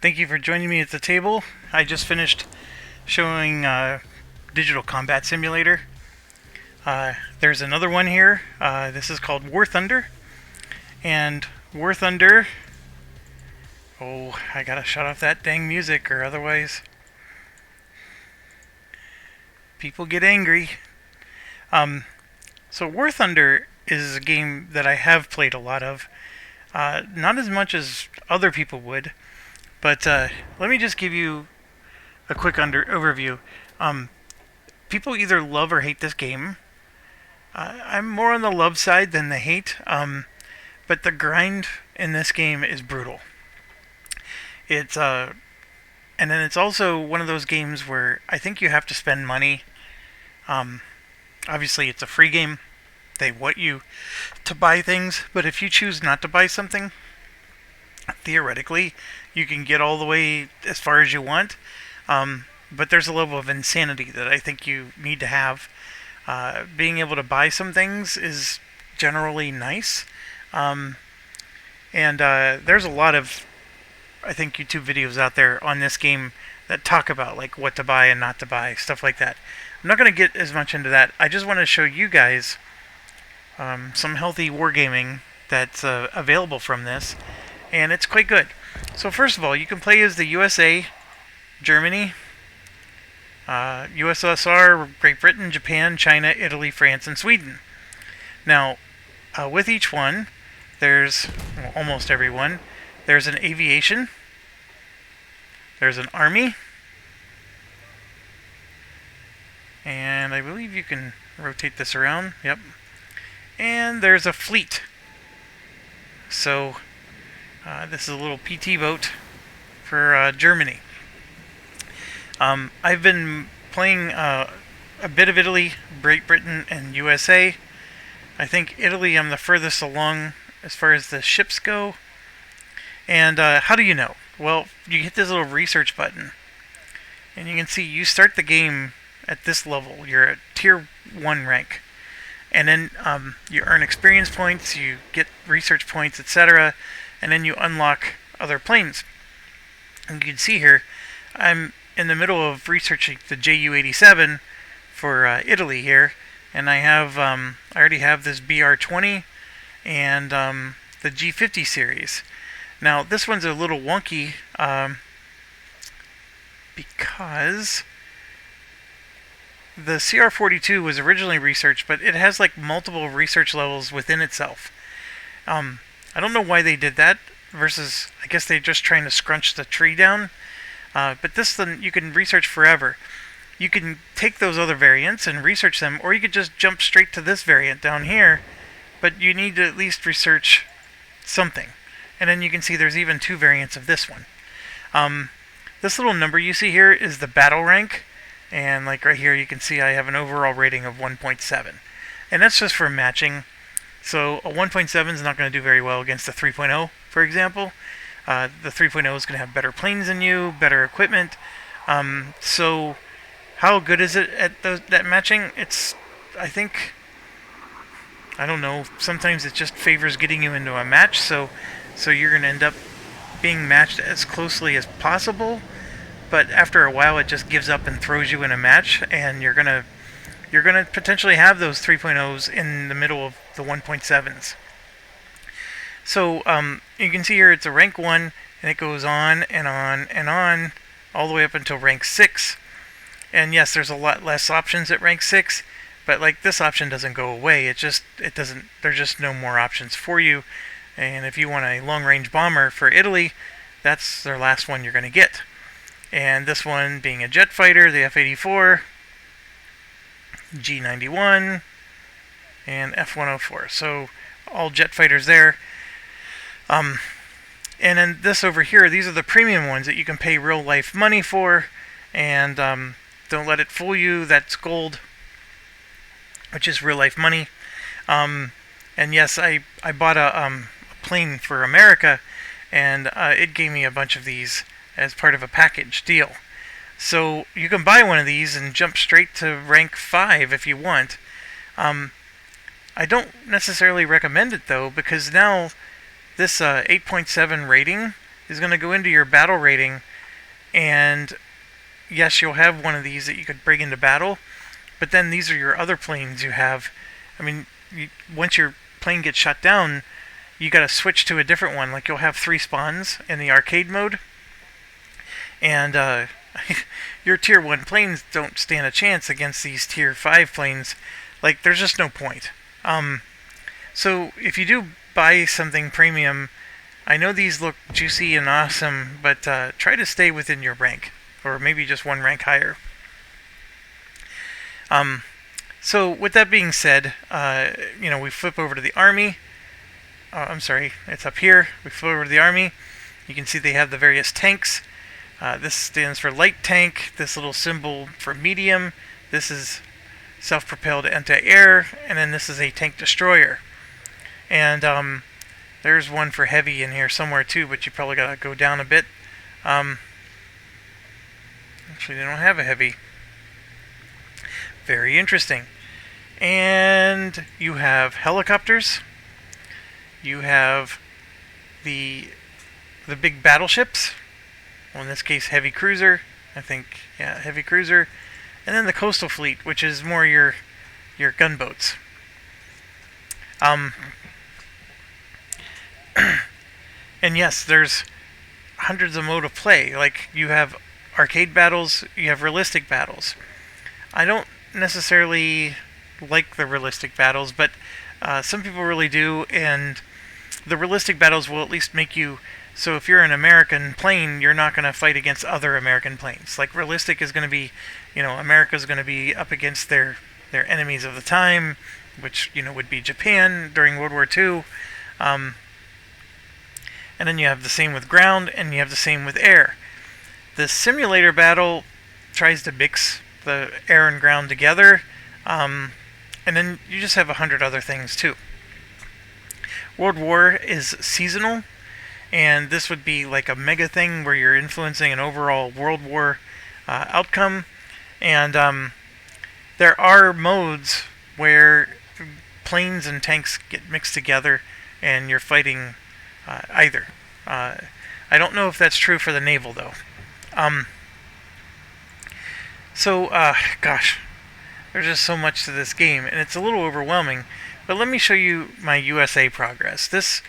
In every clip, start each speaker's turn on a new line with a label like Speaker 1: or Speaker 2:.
Speaker 1: Thank you for joining me at the table. I just finished showing Digital Combat Simulator. There's another one here. This is called War Thunder. And War Thunder... Oh, I gotta shut off that dang music or otherwise people get angry. So War Thunder is a game that I have played a lot of. Not as much as other people would. But let me just give you a quick overview. People either love or hate this game. I'm more on the love side than the hate. But the grind in this game is brutal. And then it's also one of those games where I think you have to spend money. Obviously, it's a free game. They want you to buy things, but if you choose not to buy something, theoretically, you can get all the way as far as you want. But there's a level of insanity that I think you need to have. Being able to buy some things is generally nice. And there's a lot of, I think, YouTube videos out there on this game that talk about like what to buy and not to buy, stuff like that. I'm not going to get as much into that. I just want to show you guys some healthy wargaming that's available from this, and it's quite good. So first of all, you can play as the USA, Germany, USSR, Great Britain, Japan, China, Italy, France, and Sweden. Now, with each one, there's almost every one. There's an aviation. There's an army. And I believe you can rotate this around. Yep. And there's a fleet. So, this is a little PT boat for Germany. I've been playing a bit of Italy, Great Britain, and USA. I think Italy I'm the furthest along as far as the ships go. And how do you know? Well, you hit this little research button, and you can see you start the game at this level. You're at tier 1 rank. And then you earn experience points, you get research points, etc. And then you unlock other planes. And you can see here, I'm in the middle of researching the Ju-87 for Italy here. And I already have this BR-20 and the G-50 series. Now, this one's a little wonky because the CR-42 was originally researched, but it has like multiple research levels within itself. I don't know why they did that versus, I guess they're just trying to scrunch the tree down. But this one, you can research forever. You can take those other variants and research them, or you could just jump straight to this variant down here, but you need to at least research something. And then you can see there's even 2 variants of this one. This little number you see here is the battle rank. And like right here, you can see I have an overall rating of 1.7. And that's just for matching. So a 1.7 is not going to do very well against the 3.0, for example. The 3.0 is going to have better planes than you, better equipment. So how good is it at that matching? It's, I think, I don't know, sometimes it just favors getting you into a match. So you're going to end up being matched as closely as possible. But after a while, it just gives up and throws you in a match, and you're gonna potentially have those 3.0s in the middle of the 1.7s. So you can see here it's a rank 1, and it goes on and on and on, all the way up until rank 6. And yes, there's a lot less options at rank 6, but like this option doesn't go away. It doesn't. There's just no more options for you. And if you want a long-range bomber for Italy, that's their last one you're gonna get. And this one being a jet fighter, the F-84, G-91, and F-104. So all jet fighters there. And then this over here, these are the premium ones that you can pay real life money for. And don't let it fool you, that's gold, which is real life money. And yes, I bought a plane for America, and it gave me a bunch of these as part of a package deal. So you can buy one of these and jump straight to rank 5 if you want. I don't necessarily recommend it though, because now this 8.7 rating is going to go into your battle rating, and yes, you'll have one of these that you could bring into battle, but then these are your other planes you have. I mean, once your plane gets shut down, you got to switch to a different one. Like, you'll have 3 spawns in the arcade mode, and your tier 1 planes don't stand a chance against these tier 5 planes. Like, there's just no point. So if you do buy something premium, I know these look juicy and awesome, but try to stay within your rank, or maybe just one rank higher. So with that being said, we flip over to the army. I'm sorry, it's up here. We flip over to the army. You can see they have the various tanks. This stands for light tank. This little symbol for medium. This is self-propelled anti-air, and then this is a tank destroyer. And there's one for heavy in here somewhere too, but you probably gotta go down a bit. Actually, they don't have a heavy. Very interesting. And you have helicopters. You have the big battleships. Well, in this case, heavy cruiser. I think, yeah, heavy cruiser. And then the coastal fleet, which is more your gunboats. And yes, there's hundreds of mode of play. Like, you have arcade battles, you have realistic battles. I don't necessarily like the realistic battles, but some people really do, and the realistic battles will at least make you, so if you're an American plane, you're not going to fight against other American planes. Like, realistic is going to be, America's going to be up against their enemies of the time, which, would be Japan during World War II. And then you have the same with ground, and you have the same with air. The simulator battle tries to mix the air and ground together, and then you just have 100 other things too. World War is seasonal, and this would be like a mega thing where you're influencing an overall world war outcome. And there are modes where planes and tanks get mixed together, and you're fighting either. I don't know if that's true for the naval though. Gosh, there's just so much to this game, and it's a little overwhelming. But let me show you my USA progress. This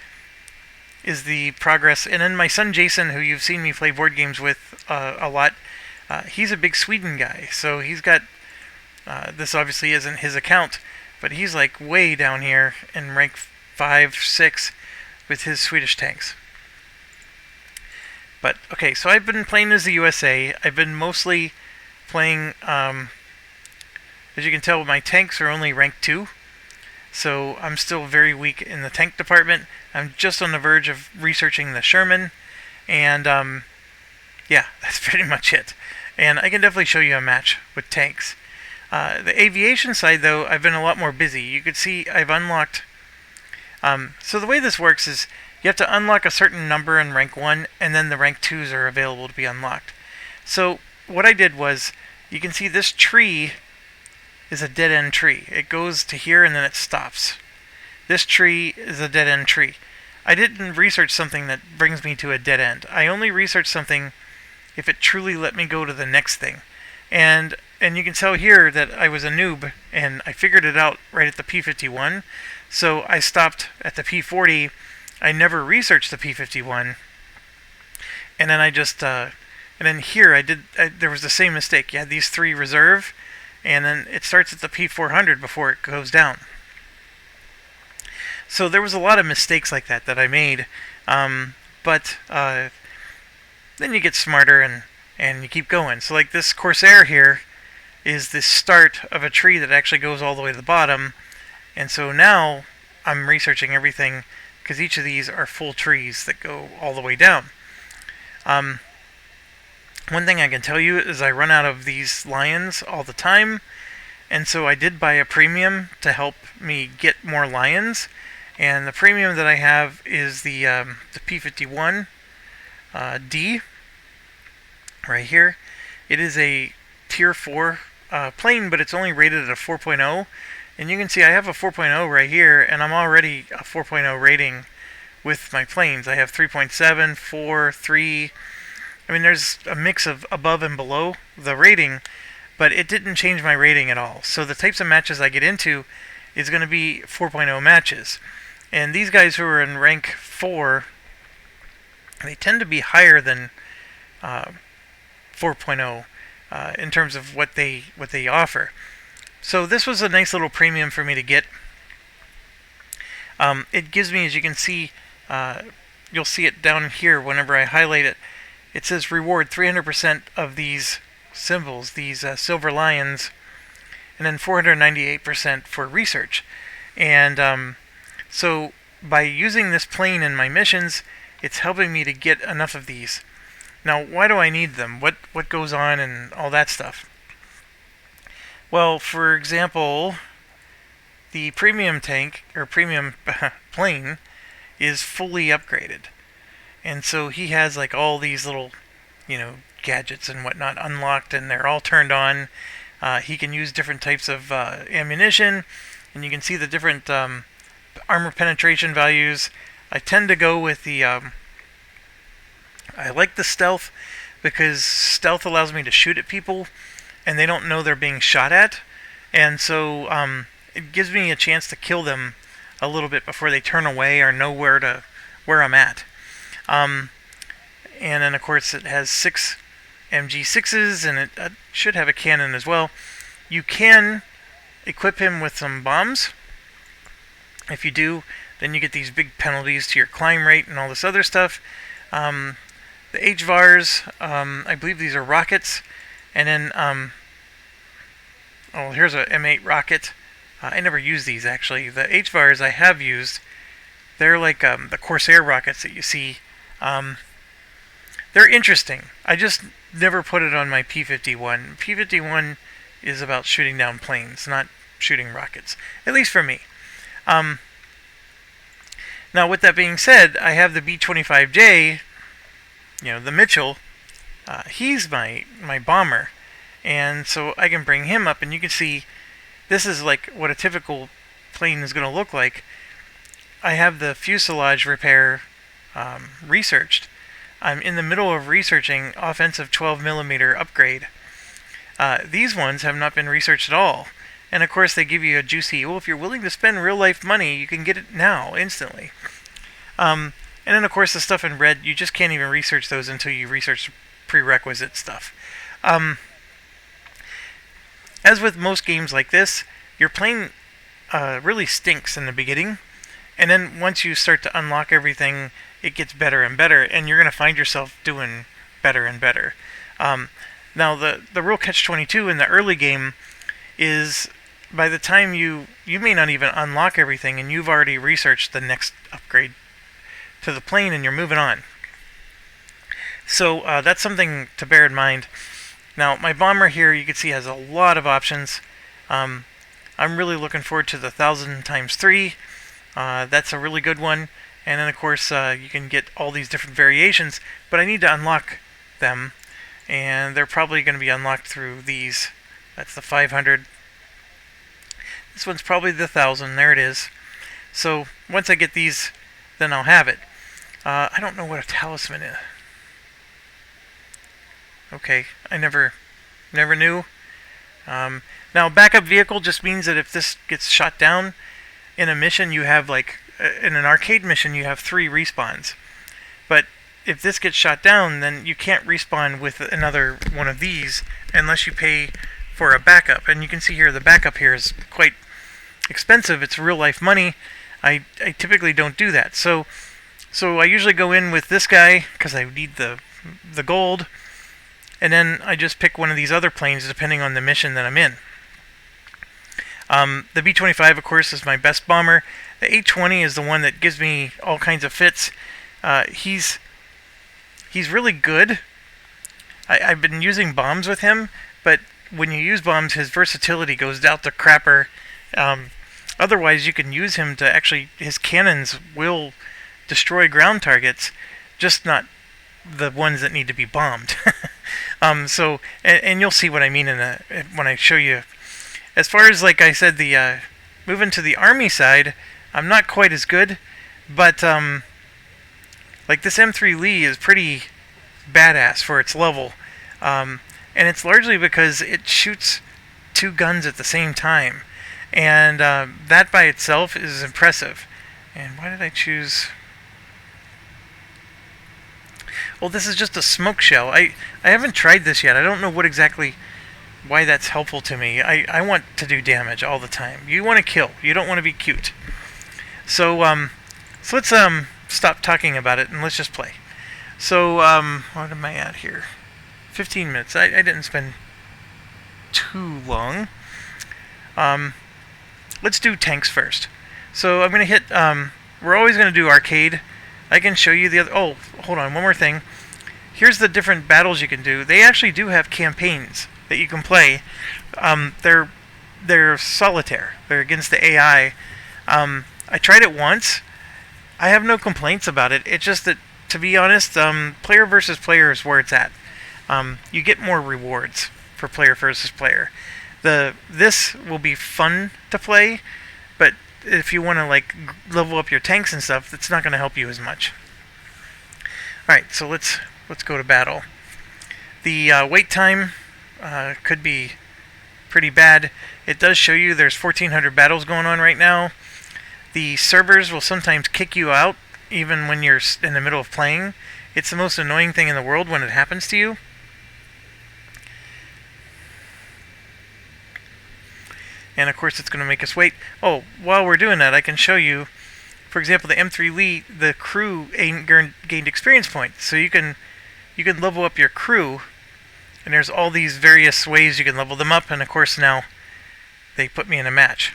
Speaker 1: is the progress, and then my son Jason, who you've seen me play board games with a lot, he's a big Sweden guy, so he's got, this obviously isn't his account, but he's like way down here in rank 5, 6 with his Swedish tanks. But, okay, so I've been playing as the USA. I've been mostly playing, as you can tell, my tanks are only rank 2. So I'm still very weak in the tank department. I'm just on the verge of researching the Sherman. And, yeah, that's pretty much it. And I can definitely show you a match with tanks. The aviation side, though, I've been a lot more busy. You could see I've unlocked... so the way this works is you have to unlock a certain number in rank 1, and then the rank 2s are available to be unlocked. So what I did was, you can see this tree is a dead-end tree. It goes to here and then it stops. This tree is a dead-end tree. I didn't research something that brings me to a dead end. I only researched something if it truly let me go to the next thing. And you can tell here that I was a noob, and I figured it out right at the P-51. So I stopped at the P-40. I never researched the P-51. And then I just, and then here there was the same mistake. You had these 3 reserve, and then it starts at the P-400 before it goes down. So there was a lot of mistakes like that I made. But then you get smarter and you keep going. So like this Corsair here is the start of a tree that actually goes all the way to the bottom. And so now I'm researching everything, because each of these are full trees that go all the way down. One thing I can tell you is I run out of these lions all the time, and so I did buy a premium to help me get more lions. And the premium that I have is the P-51 D right here. It is a tier 4 plane, but it's only rated at a 4.0. And you can see I have a 4.0 right here, and I'm already a 4.0 rating with my planes. I have 3.7, 4, 3. I mean, there's a mix of above and below the rating, but it didn't change my rating at all. So the types of matches I get into is going to be 4.0 matches. And these guys who are in rank 4, they tend to be higher than 4.0 in terms of what they offer. So this was a nice little premium for me to get. It gives me, as you can see, you'll see it down here whenever I highlight it. It says reward 300% of these symbols, these silver lions, and then 498% for research. And so by using this plane in my missions, it's helping me to get enough of these. Now, why do I need them? What goes on and all that stuff? Well, for example, the premium tank, or premium plane, is fully upgraded. And so he has like all these little, gadgets and whatnot unlocked, and they're all turned on. He can use different types of ammunition, and you can see the different armor penetration values. I tend to go with the... I like the stealth because stealth allows me to shoot at people and they don't know they're being shot at. And so it gives me a chance to kill them a little bit before they turn away or know where I'm at. And then, of course, it has 6 MG6s, and it should have a cannon as well. You can equip him with some bombs. If you do, then you get these big penalties to your climb rate and all this other stuff. The HVARs, I believe these are rockets. And then, here's a M8 rocket. I never used these, actually. The HVARs I have used. They're like the Corsair rockets that you see. They're interesting. I just never put it on my P-51. P-51 is about shooting down planes, not shooting rockets. At least for me. Now, with that being said, I have the B-25J, the Mitchell. He's my bomber. And so I can bring him up, and you can see this is like what a typical plane is going to look like. I have the fuselage repair researched. I'm in the middle of researching offensive 12mm upgrade. These ones have not been researched at all. And of course they give you a juicy, if you're willing to spend real life money, you can get it now, instantly. And then of course the stuff in red, you just can't even research those until you research prerequisite stuff. As with most games like this, your plane really stinks in the beginning. And then once you start to unlock everything, it gets better and better, and you're going to find yourself doing better and better. Now, the real catch-22 in the early game is by the time you may not even unlock everything, and you've already researched the next upgrade to the plane, and you're moving on. So that's something to bear in mind. Now, my bomber here, you can see, has a lot of options. I'm really looking forward to the 1000x3. That's a really good one. And then, of course, you can get all these different variations, but I need to unlock them, and they're probably going to be unlocked through these. That's the 500. This one's probably the 1000. There it is. So once I get these, then I'll have it. I don't know what a talisman is. Okay, I never knew. Now, backup vehicle just means that if this gets shot down in a mission, you have in an arcade mission, you have 3 respawns. But if this gets shot down, then you can't respawn with another one of these unless you pay for a backup. And you can see here, the backup here is quite expensive. It's real life money. I typically don't do that. So I usually go in with this guy because I need the gold. And then I just pick one of these other planes depending on the mission that I'm in. The B-25, of course, is my best bomber. The A-20 is the one that gives me all kinds of fits. He's really good. I've been using bombs with him, but when you use bombs, his versatility goes out the crapper. Otherwise, you can use him to actually... His cannons will destroy ground targets, just not the ones that need to be bombed. And you'll see what I mean when I show you. As far as, like I said, the moving to the army side, I'm not quite as good, but Like this M3 Lee is pretty badass for its level, and it's largely because it shoots two guns at the same time, and that by itself is impressive. And why did I choose? Well, this is just a smoke shell. I haven't tried this yet. I don't know what exactly why that's helpful to me. I want to do damage all the time. You want to kill. You don't want to be cute. So let's stop talking about it and let's just play. So what am I at here? 15 minutes. I didn't spend too long. Let's do tanks first. So I'm gonna hit. We're always gonna do arcade. I can show you the other. Oh, hold on. One more thing. Here's the different battles you can do. They actually do have campaigns that you can play. They're solitaire. They're against the AI. I tried it once. I have no complaints about it. It's just that, to be honest, player versus player is where it's at. You get more rewards for player versus player. This will be fun to play, but if you want to like level up your tanks and stuff, it's not going to help you as much. All right, so let's go to battle. The wait time could be pretty bad. It does show you there's 1,400 battles going on right now. The servers will sometimes kick you out even when you're in the middle of playing. It's the most annoying thing in the world when it happens to you. And of course it's going to make us wait. Oh, while we're doing that, I can show you, for example, the M3 Lee, the crew gained experience points. So you can level up your crew, and there's all these various ways you can level them up, and of course now they put me in a match.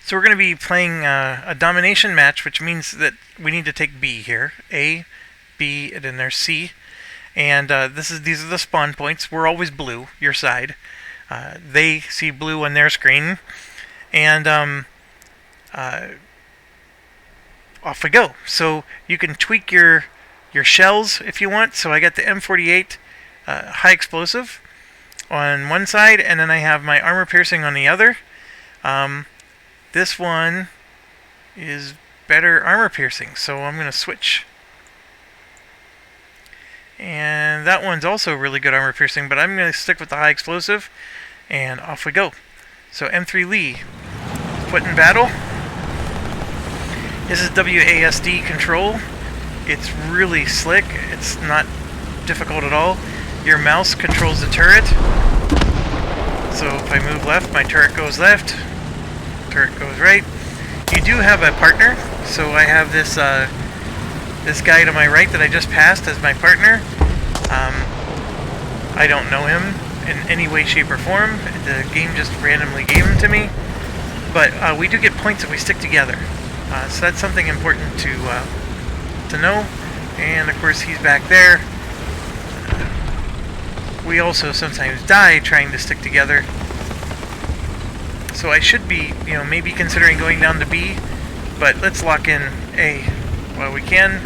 Speaker 1: So we're going to be playing a domination match, which means that we need to take B here. A, B, and then there's C. And these are the spawn points. We're always blue, your side. They see blue on their screen. And off we go. So you can tweak your shells if you want. So I got the M48 high explosive on one side, and then I have my armor piercing on the other. This one is better armor piercing, so I'm going to switch. And that one's also really good armor piercing, but I'm going to stick with the high explosive, and off we go. So M3 Lee, put in battle. This is WASD control. It's really slick. It's not difficult at all. Your mouse controls the turret. So if I move left, my turret goes left. Turret goes right. You do have a partner, so I have this this guy to my right that I just passed as my partner. I don't know him in any way, shape, or form. The game just randomly gave him to me. But we do get points if we stick together. So that's something important to know. And of course he's back there. We also sometimes die trying to stick together. So I should be, maybe considering going down to B, but let's lock in A while we can.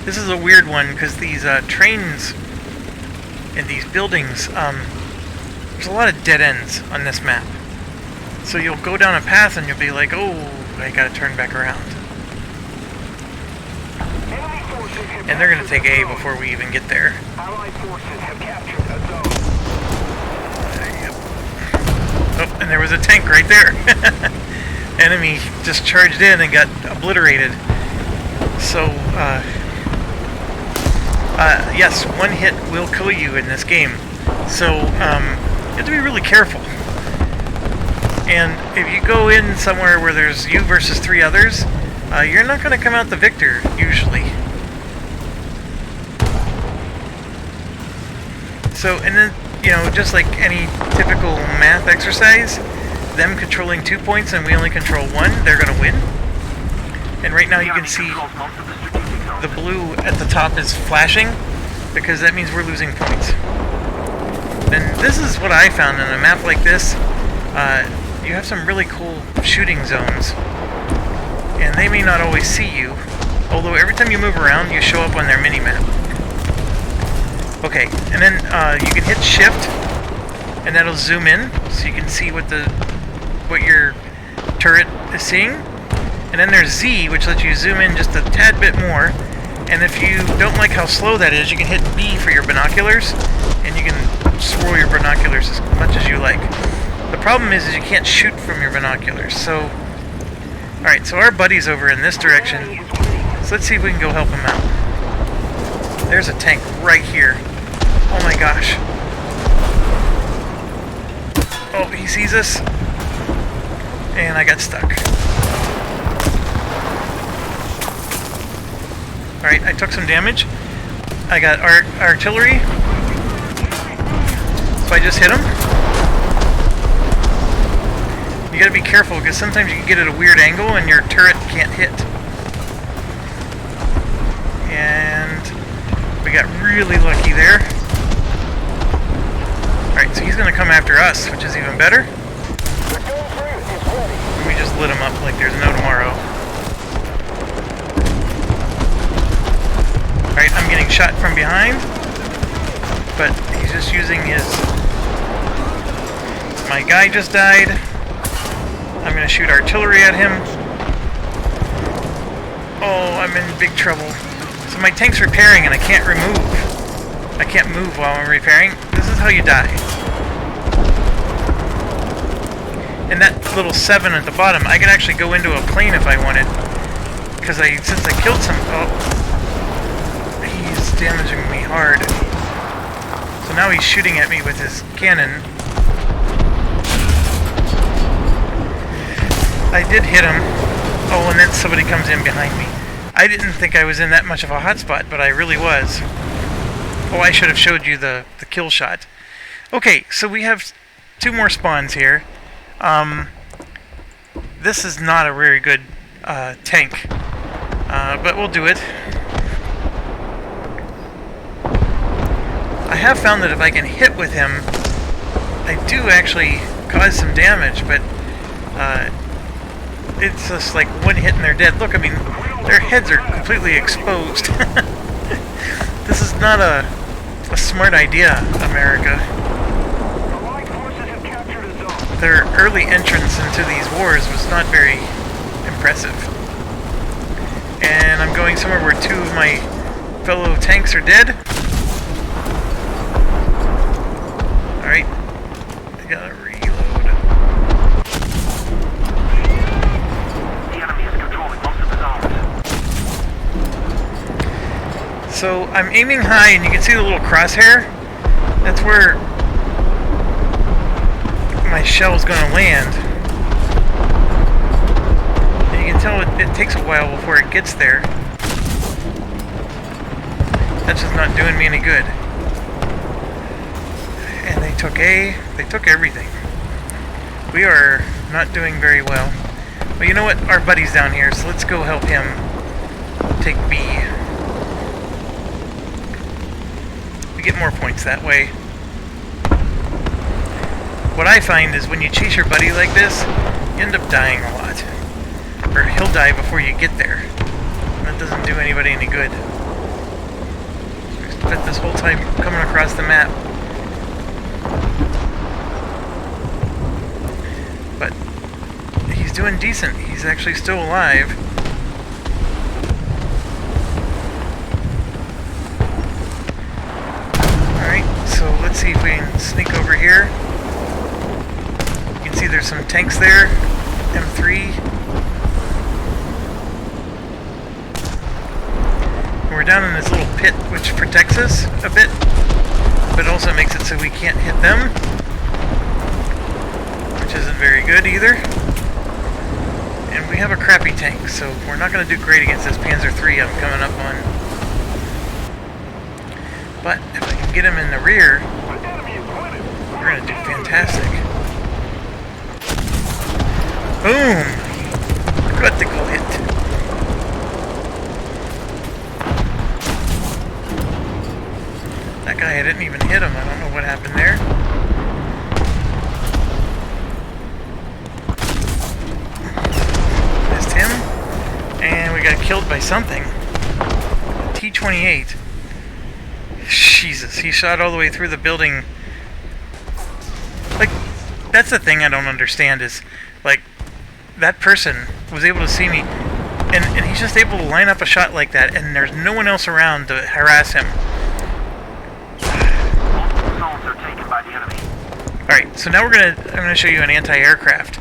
Speaker 1: This is a weird one because these trains and these buildings, there's a lot of dead ends on this map. So you'll go down a path and you'll be like, oh, I gotta turn back around. And they're going to take A before we even get there. Oh, and there was a tank right there. Enemy just charged in and got obliterated. So, yes, one hit will kill you in this game. So, you have to be really careful. And if you go in somewhere where there's you versus 3 others, you're not going to come out the victor, usually. So, and then, just like any typical math exercise, them controlling 2 points and we only control 1, they're going to win. And right now you can see the blue at the top is flashing, because that means we're losing points. And this is what I found in a map like this. You have some really cool shooting zones, and they may not always see you, although every time you move around, you show up on their mini-map. Okay, and then you can hit shift and that'll zoom in so you can see what your turret is seeing. And then there's Z, which lets you zoom in just a tad bit more. And if you don't like how slow that is, you can hit B for your binoculars, and you can swirl your binoculars as much as you like. The problem is you can't shoot from your binoculars. So, alright, so our buddy's over in this direction. So let's see if we can go help him out. There's a tank right here. Oh my gosh. Oh, he sees us. And I got stuck. Alright, I took some damage. I got artillery. So I just hit him. You gotta be careful because sometimes you can get at a weird angle and your turret can't hit. And we got really lucky there. Alright, so he's gonna come after us, which is even better. And we just lit him up like there's no tomorrow. Alright, I'm getting shot from behind, but he's just using his... My guy just died. I'm gonna shoot artillery at him. Oh, I'm in big trouble. So my tank's repairing and I can't remove. I can't move while I'm repairing. This is how you die. And that little 7 at the bottom, I could actually go into a plane if I wanted. Because since I killed some... Oh, he's damaging me hard. So now he's shooting at me with his cannon. I did hit him. Oh, and then somebody comes in behind me. I didn't think I was in that much of a hotspot, but I really was. Oh, I should have showed you the kill shot. Okay, so we have 2 more spawns here. This is not a very good tank, but we'll do it. I have found that if I can hit with him, I do actually cause some damage, but it's just like one hit and they're dead. Look, I mean, their heads are completely exposed. This is not a smart idea, America. Their early entrance into these wars was not very impressive. And I'm going somewhere where 2 of my fellow tanks are dead. Alright. I gotta reload. The enemy is controlling most of the zones. So I'm aiming high and you can see the little crosshair. That's where my shell's gonna land. And you can tell it takes a while before it gets there. That's just not doing me any good. And they took A. They took everything. We are not doing very well. But you know what? Our buddy's down here, so let's go help him take B. We get more points that way. What I find is when you chase your buddy like this, you end up dying a lot. Or he'll die before you get there. And that doesn't do anybody any good. We spent this whole time coming across the map. But he's doing decent. He's actually still alive. Alright, so let's see if we can sneak over here. See, there's some tanks there. M3. We're down in this little pit which protects us a bit, but also makes it so we can't hit them, which isn't very good either. And we have a crappy tank, so we're not going to do great against this Panzer III I'm coming up on. But if I can get him in the rear, we're going to do fantastic. Boom! Critical hit. That guy, I didn't even hit him. I don't know what happened there. Missed him. And we got killed by something. T-28. Jesus, he shot all the way through the building Like, that's the thing I don't understand is, like, that person was able to see me, and he's just able to line up a shot like that, and there's no one else around to harass him. Alright, so now I'm gonna show you an anti-aircraft.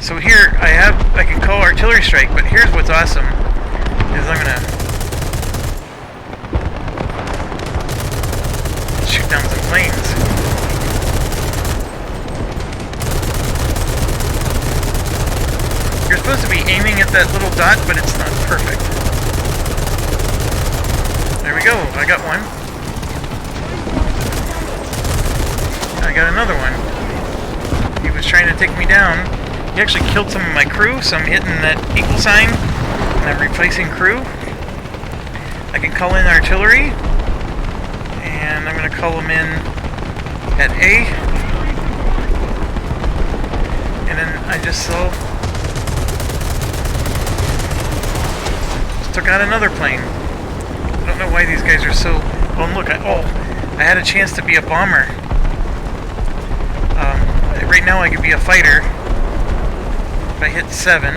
Speaker 1: So here I can call artillery strike, but here's what's awesome is I'm gonna shoot down some planes. You're supposed to be aiming at that little dot, but it's not perfect. There we go, I got one. I got another one. He was trying to take me down. He actually killed some of my crew, so I'm hitting that equal sign, and I'm replacing crew. I can call in artillery, and I'm going to call them in at A. And then I just took out another plane. I don't know why these guys are so... Oh, look, I had a chance to be a bomber. Right now I could be a fighter. If I hit 7.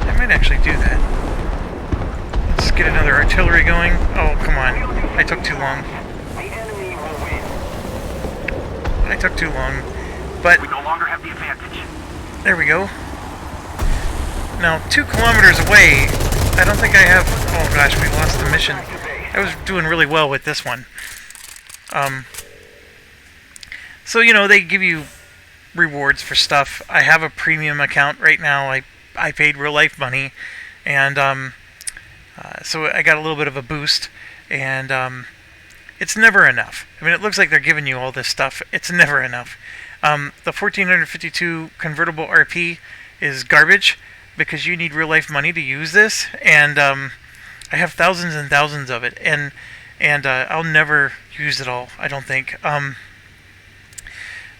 Speaker 1: I might actually do that. Let's get another artillery going. Oh, come on. I took too long. I took too long. But
Speaker 2: we no longer have the advantage.
Speaker 1: There we go. Now, 2 kilometers away, I don't think I have... Oh gosh, we lost the mission. I was doing really well with this one. So, you know, they give you rewards for stuff. I have a premium account right now. I paid real life money, and so I got a little bit of a boost, and it's never enough. I mean, it looks like they're giving you all this stuff. It's never enough. The 1452 convertible RP is garbage because you need real life money to use this, and I have thousands and thousands of it, and I'll never use it all, I don't think.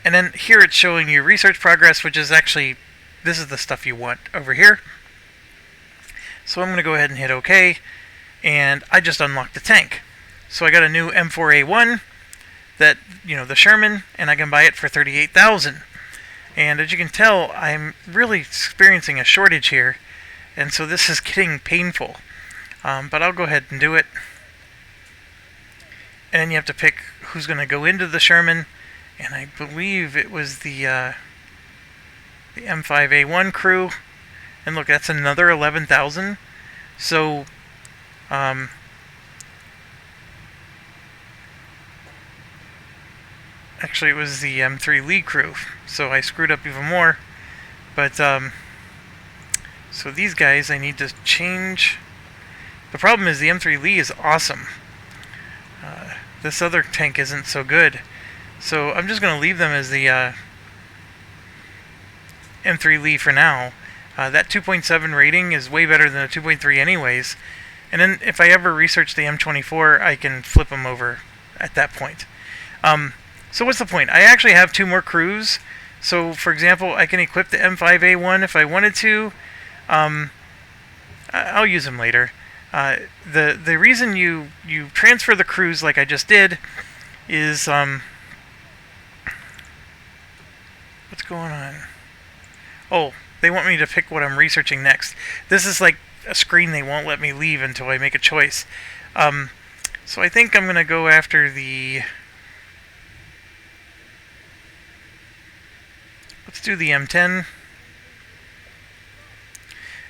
Speaker 1: And then here it's showing you research progress, which is actually, this is the stuff you want over here. So I'm going to go ahead and hit OK, and I just unlocked the tank. So I got a new M4A1, that, you know, the Sherman, and I can buy it for $38,000. And as you can tell, I'm really experiencing a shortage here, and so this is getting painful. But I'll go ahead and do it. And then you have to pick who's going to go into the Sherman. And I believe it was the M5A1 crew. And look, that's another 11,000. So, actually it was the M3 Lee crew. So I screwed up even more. But, so these guys I need to change. The problem is the M3 Lee is awesome. This other tank isn't so good. So I'm just going to leave them as the M3 Lee for now. That 2.7 rating is way better than a 2.3 anyways. And then if I ever research the M24, I can flip them over at that point. So what's the point? I actually have 2 more crews. So for example, I can equip the M5A1 if I wanted to. I'll use them later. The reason you transfer the crews like I just did is... what's going on? Oh, they want me to pick what I'm researching next. This is like a screen they won't let me leave until I make a choice. So I think I'm going to go after the... Let's do the M10.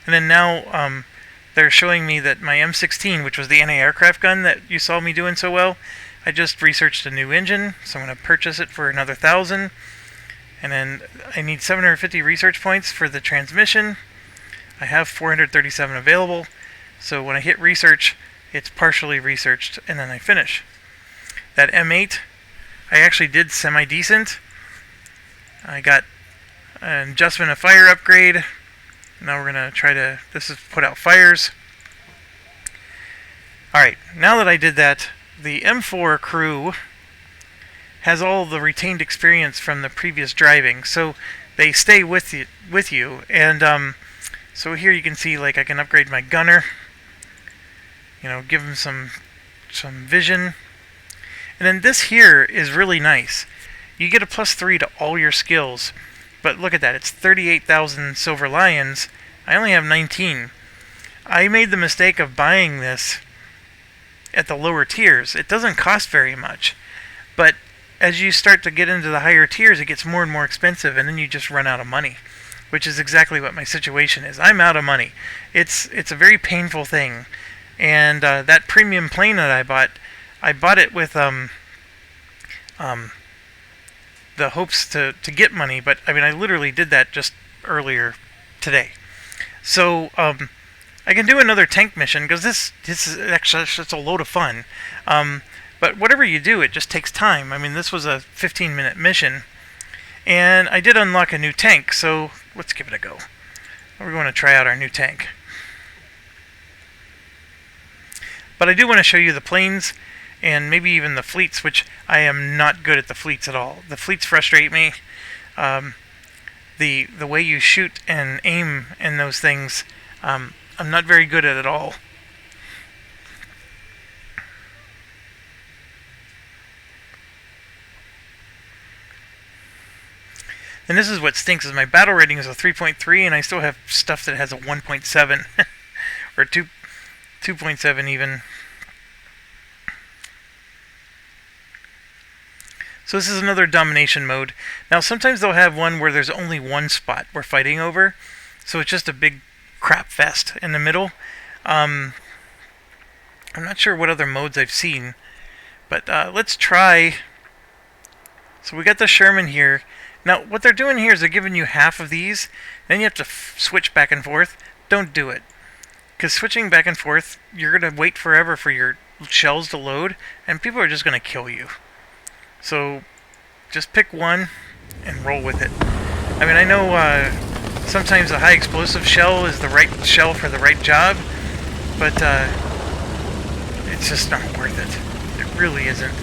Speaker 1: And then now they're showing me that my M16, which was the anti-aircraft gun that you saw me doing so well, I just researched a new engine, so I'm going to purchase it for another 1,000. And then I need 750 research points for the transmission. I have 437 available. So when I hit research, it's partially researched, and then I finish. That M8, I actually did semi-decent. I got an adjustment of fire upgrade. Now we're going to try to, this is put out fires. Alright, now that I did that, the M4 crew has all the retained experience from the previous driving, so they stay with you. And so here you can see, like, I can upgrade my gunner, you know, give him some vision, And then this here is really nice. You get a +3 to all your skills. But look at that, it's 38,000 Silver Lions. I only have 19. I made the mistake of buying this at the lower tiers. It doesn't cost very much. But as you start to get into the higher tiers, it gets more and more expensive, and then you just run out of money. Which is exactly what my situation is. I'm out of money. It's a very painful thing. And that premium plane that I bought it with the hopes to get money, but I mean I literally did that just earlier today. So I can do another tank mission because this is actually it's a load of fun. But whatever you do, it just takes time. I mean, this was a 15-minute mission, and I did unlock a new tank. So let's give it a go. We're going to try out our new tank. But I do want to show you the planes and maybe even the fleets, which I am not good at the fleets at all. The fleets frustrate me. The way you shoot and aim in those things, I'm not very good at it all. And this is what stinks, is my battle rating is a 3.3, and I still have stuff that has a 1.7 or 2.7 even. So this is another domination mode. Now sometimes they'll have one where there's only one spot we're fighting over, so it's just a big crap fest in the middle. I'm not sure what other modes I've seen, but let's try. So we got the Sherman here. Now what they're doing here is they're giving you half of these, then you have to switch back and forth. Don't do it, because switching back and forth, you're going to wait forever for your shells to load, and people are just going to kill you. So just pick one and roll with it. I mean, I know sometimes a high explosive shell is the right shell for the right job, but it's just not worth it. It really isn't.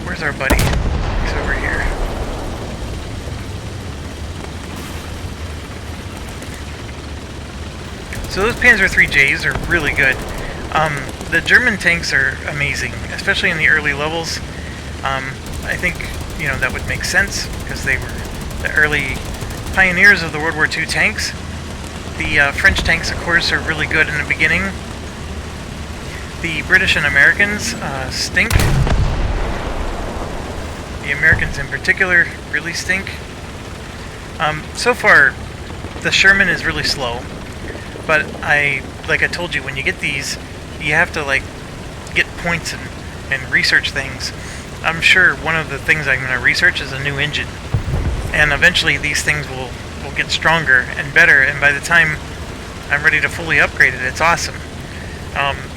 Speaker 1: Where's our buddy? He's over here. So those Panzer IIIJs are really good. The German tanks are amazing, especially in the early levels. I think, you know, that would make sense because they were the early pioneers of the World War II tanks. The French tanks, of course, are really good in the beginning. The British and Americans stink. The Americans in particular really stink. So far, the Sherman is really slow, but like I told you, when you get these, you have to like get points and research things. I'm sure one of the things I'm going to research is a new engine, and eventually these things will get stronger and better, and by the time I'm ready to fully upgrade it, it's awesome.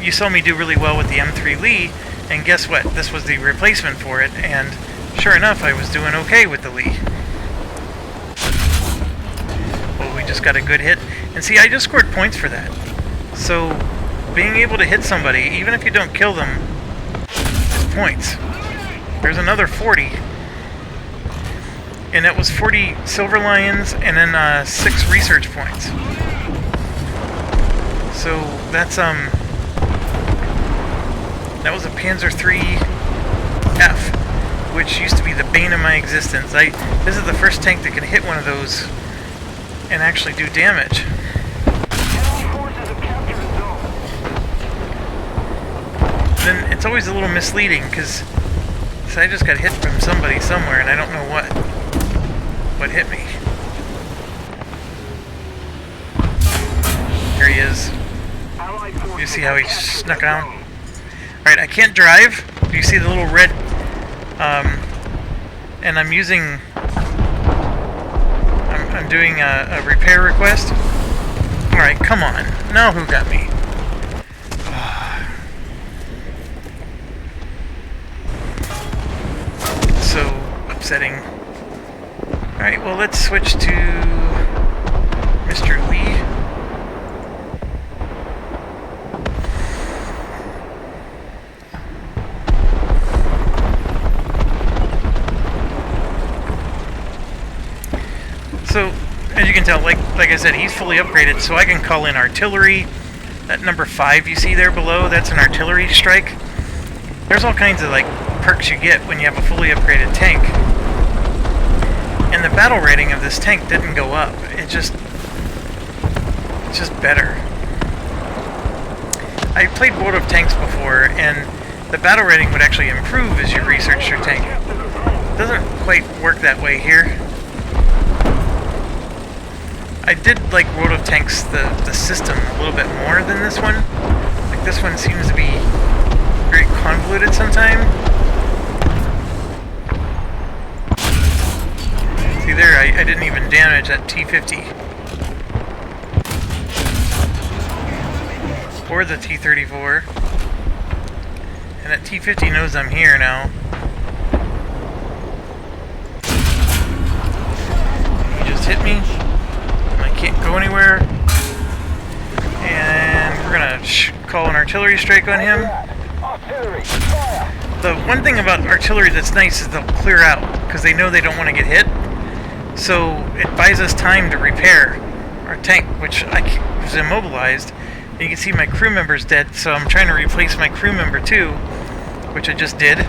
Speaker 1: You saw me do really well with the M3 Lee, and guess what? This was the replacement for it, and sure enough, I was doing okay with the Lee. Well, we just got a good hit, and see, I just scored points for that. So, being able to hit somebody, even if you don't kill them, is points. There's another 40. And that was 40 Silver Lions and then 6 research points. So that's that was a Panzer III F, which used to be the bane of my existence. This is the first tank that can hit one of those and actually do damage. Then it's always a little misleading because I just got hit from somebody somewhere and I don't know what hit me. Here he is. You see how he snuck out? Alright, I can't drive. Do you see the little red? And I'm using... I'm doing a repair request. Alright, come on. Now who got me? So upsetting. Alright, well let's switch to Mr. Lee. So, as you can tell, like I said, he's fully upgraded, so I can call in artillery. That number 5 you see there below, that's an artillery strike. There's all kinds of like perks you get when you have a fully upgraded tank. And the battle rating of this tank didn't go up. It's just better. I played World of Tanks before, and the battle rating would actually improve as you researched your tank. It doesn't quite work that way here. I did like World of Tanks, the system, a little bit more than this one. Like, this one seems to be very convoluted sometimes. See there, I didn't even damage that T-50. Or the T-34. And that T-50 knows I'm here now. He just hit me. I can't go anywhere. And we're gonna call an artillery strike on him. The one thing about artillery that's nice is they'll clear out, because they know they don't want to get hit. So it buys us time to repair our tank, which I was immobilized. And you can see my crew member's dead, so I'm trying to replace my crew member too, which I just did.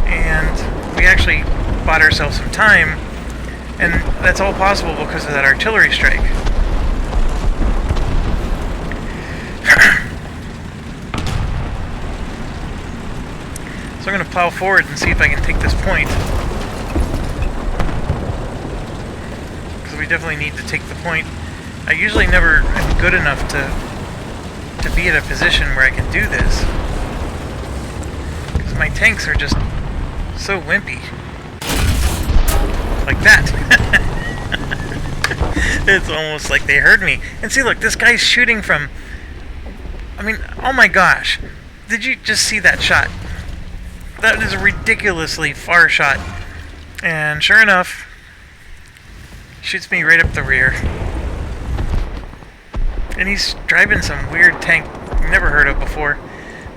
Speaker 1: And we actually bought ourselves some time, and that's all possible because of that artillery strike. So I'm going to plow forward and see if I can take this point. Because we definitely need to take the point. I usually never am good enough to be at a position where I can do this. Because my tanks are just so wimpy. Like that. It's almost like they heard me. And see, look, this guy's shooting from... I mean, oh my gosh. Did you just see that shot? That is a ridiculously far shot. And sure enough, shoots me right up the rear. And he's driving some weird tank I've never heard of before.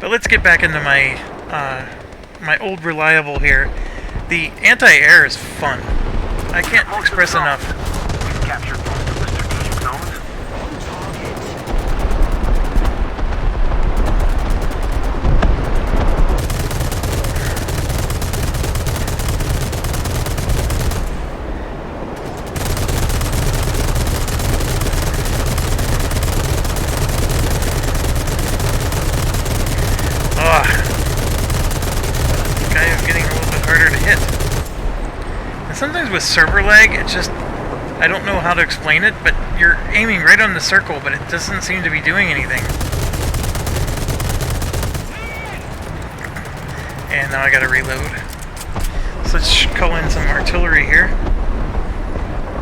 Speaker 1: But let's get back into my my old reliable here. The anti-air is fun. I can't express enough.
Speaker 2: We've captured most of the strategic zones.
Speaker 1: Sometimes with server lag, it's just, I don't know how to explain it, but you're aiming right on the circle, but it doesn't seem to be doing anything. And now I gotta reload. So let's call in some artillery here.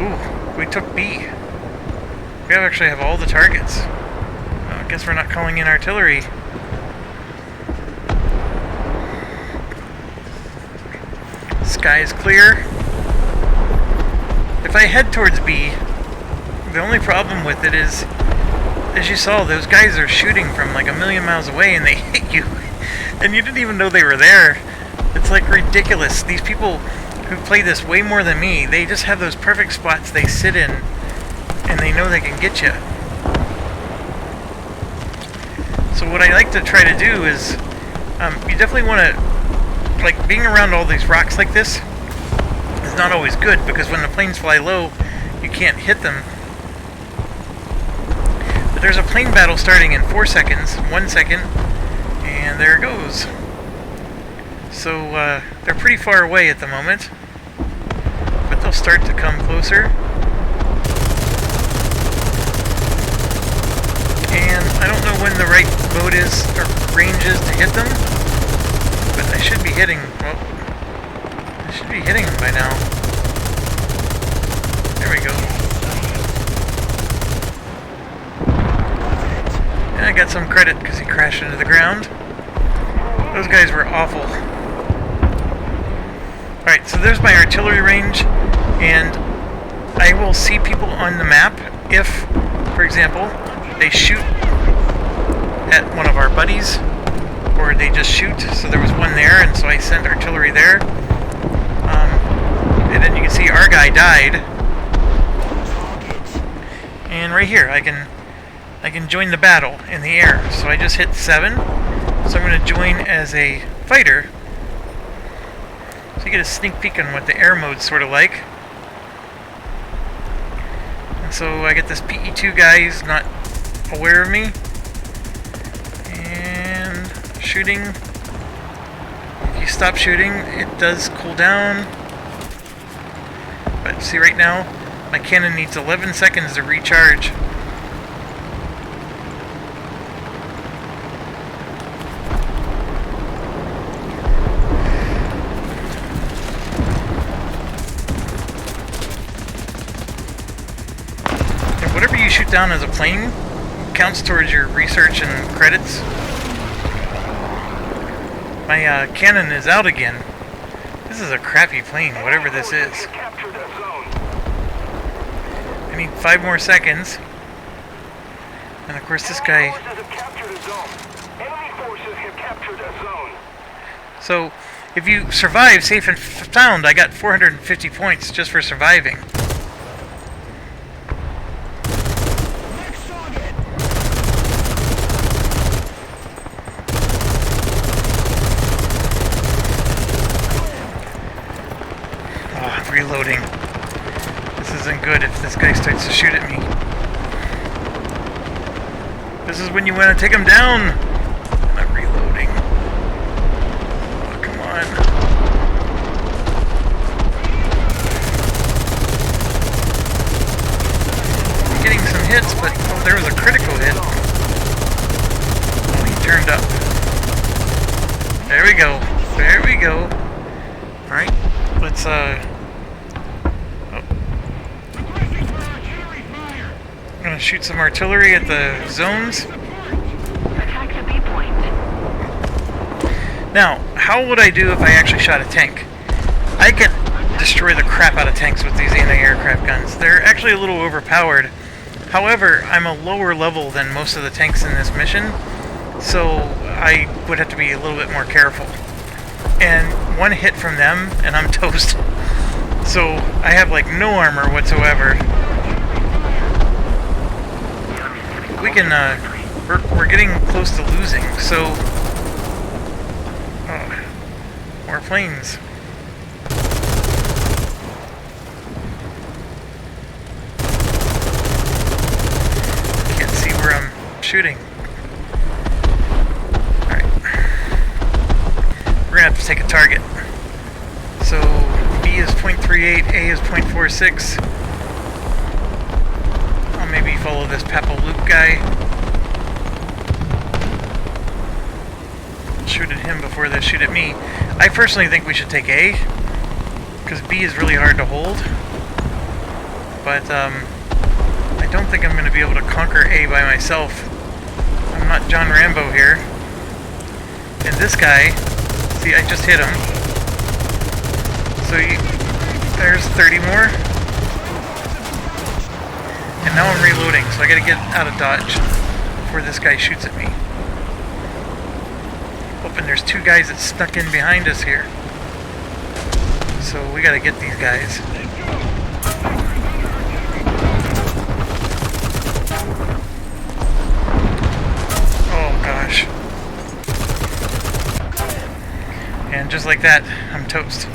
Speaker 1: Ooh, we took B. We actually have all the targets. I guess we're not calling in artillery. Sky is clear. If I head towards B, the only problem with it is, as you saw, those guys are shooting from like 1,000,000 miles away and they hit you. And you didn't even know they were there. It's like ridiculous. These people who play this way more than me, they just have those perfect spots they sit in and they know they can get you. So what I like to try to do is, you definitely want to, like, being around all these rocks like this is not always good, because when the planes fly low, you can't hit them. But there's a plane battle starting in 4 seconds, 1 second, and there it goes. So they're pretty far away at the moment, but they'll start to come closer. And I don't know when the right mode is, or range is to hit them, but I should be hitting, well, I should be hitting them by now. There we go. And I got some credit because he crashed into the ground. Those guys were awful. Alright, so there's my artillery range, and I will see people on the map if, for example, they shoot at one of our buddies, or they just shoot. So there was one there, and so I sent artillery there. And then you can see our guy died. And right here, I can join the battle in the air. So I just hit 7. So I'm going to join as a fighter So you get a sneak peek on what the air mode's sort of like. And so I get this PE2 guy, he's not aware of me. And shooting. If you stop shooting, it does cool down. But see right now, my cannon needs 11 seconds to recharge. And whatever you shoot down as a plane counts towards your research and credits. My cannon is out again. This is a crappy plane, whatever this is. I need 5 more seconds. And of course this guy... So, if you survive safe and sound, I got 450 points just for surviving. Oh, reloading. This isn't good if this guy starts to shoot at me. This is when you want to take him down. I'm reloading. Oh, come on. I'm getting some hits, but oh, there was a critical hit. Oh, he turned up. There we go. There we go. Alright, let's I'm gonna shoot some artillery at the zones.
Speaker 3: Attack the B point.
Speaker 1: Now, how would I do if I actually shot a tank? I could destroy the crap out of tanks with these anti-aircraft guns. They're actually a little overpowered. However, I'm a lower level than most of the tanks in this mission, so I would have to be a little bit more careful. And one hit from them, and I'm toast. So I have like no armor whatsoever. We can, we're getting close to losing, so... more planes. Can't see where I'm shooting. Alright. We're gonna have to take a target. So, B is 0.38, A is 0.46. I'll maybe follow this Papaloop guy. Shoot at him before they shoot at me. I personally think we should take A, because B is really hard to hold. But I don't think I'm going to be able to conquer A by myself. I'm not John Rambo here. And this guy, see, I just hit him. So there's 30 more. And now I'm reloading, so I gotta get out of dodge before this guy shoots at me. Oh, and there's 2 guys that snuck in behind us here. So we gotta get these guys. Oh gosh. And just like that, I'm toast.